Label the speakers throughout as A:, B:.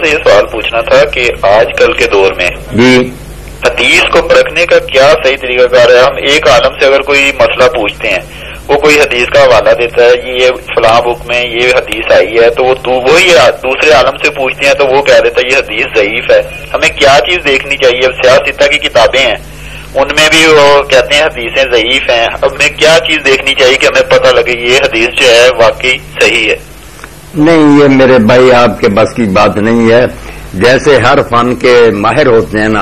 A: سے یہ سوال پوچھنا تھا کہ آج کل کے دور میں
B: جی
A: حدیث کو پرکھنے کا کیا صحیح طریقہ کار ہے؟ ہم ایک عالم سے اگر کوئی مسئلہ پوچھتے ہیں، وہ کوئی حدیث کا حوالہ دیتا ہے، یہ فلاں بک میں یہ حدیث آئی ہے، تو وہ وہی دوسرے عالم سے پوچھتے ہیں تو وہ کہہ دیتا ہے یہ حدیث ضعیف ہے۔ ہمیں کیا چیز دیکھنی چاہیے؟ اب سیاستہ کی کتابیں ہیں، ان میں بھی وہ کہتے ہیں حدیثیں ضعیف ہیں، اب ہمیں کیا چیز دیکھنی چاہیے کہ ہمیں پتہ لگے یہ حدیث جو ہے واقعی صحیح ہے؟
B: نہیں، یہ میرے بھائی آپ کے بس کی بات نہیں ہے۔ جیسے ہر فن کے ماہر ہوتے ہیں نا،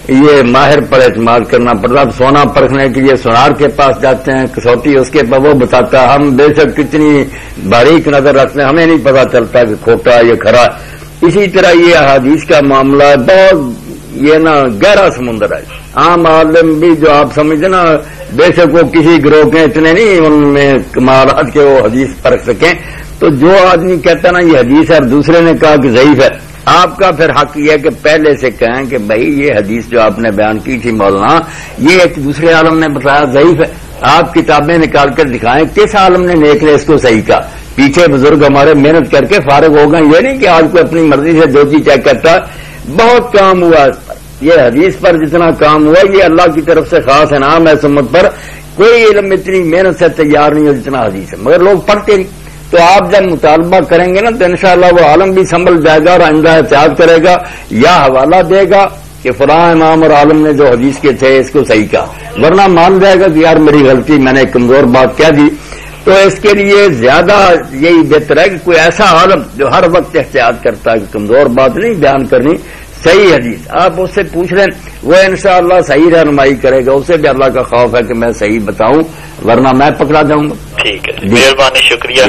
B: یہ ماہر پر اعتماد کرنا پڑتا۔ اب سونا پرکھنے کے لیے سونار کے پاس جاتے ہیں، کسوٹی اس کے پاس وہ بتاتا ہے، ہم بے شک کتنی باریک نظر رکھتے ہیں، ہمیں نہیں پتا چلتا کہ کھوٹا یا کھرا۔ اسی طرح یہ احادیث کا معاملہ ہے، بہت یہ نا گہرا سمندر ہے۔ عام عالم بھی جو آپ سمجھتے نا، بے شک وہ کسی گروہ کے اتنے نہیں ان میں کمالات کے وہ حدیث پرکھ سکیں، تو جو آدمی کہتا نا یہ حدیث ہے اور دوسرے نے کہا کہ ضعیف ہے، آپ کا پھر حق یہ ہے کہ پہلے سے کہیں کہ بھائی یہ حدیث جو آپ نے بیان کی تھی مولانا، یہ ایک دوسرے عالم نے بتایا ضعیف ہے، آپ کتابیں نکال کر دکھائیں کس عالم نے نیک نے اس کو صحیح کہا۔ پیچھے بزرگ ہمارے محنت کر کے فارغ ہو گئے، یہ نہیں کہ آج کوئی اپنی مرضی سے جو چیز چیک کرتا۔ بہت کام ہوا اس پر، یہ حدیث پر جتنا کام ہوا یہ اللہ کی طرف سے خاص انعام ہے سمت پر۔ کوئی علم اتنی محنت سے تیار نہیں ہو جتنا حدیث ہے، مگر لوگ پڑھتے نہیں۔ تو آپ جب مطالبہ کریں گے نا تو انشاءاللہ وہ عالم بھی سنبھل جائے گا اور آئندہ احتیاط کرے گا، یا حوالہ دے گا کہ فلاں امام اور عالم نے جو حدیث کے تھے اس کو صحیح کہا، ورنہ مان جائے گا کہ یار میری غلطی، میں نے کمزور بات کہہ دی۔ تو اس کے لیے زیادہ یہی بہتر ہے کہ کوئی ایسا عالم جو ہر وقت احتیاط کرتا ہے کہ کمزور بات نہیں بیان کرنی، صحیح حدیث آپ اس سے پوچھ لیں، وہ انشاءاللہ صحیح رہنمائی کرے گا۔ اسے بھی اللہ کا خوف ہے کہ میں صحیح بتاؤں، ورنہ میں پکڑا جاؤں گا۔
A: ٹھیک ہے، مہربانی، شکریہ۔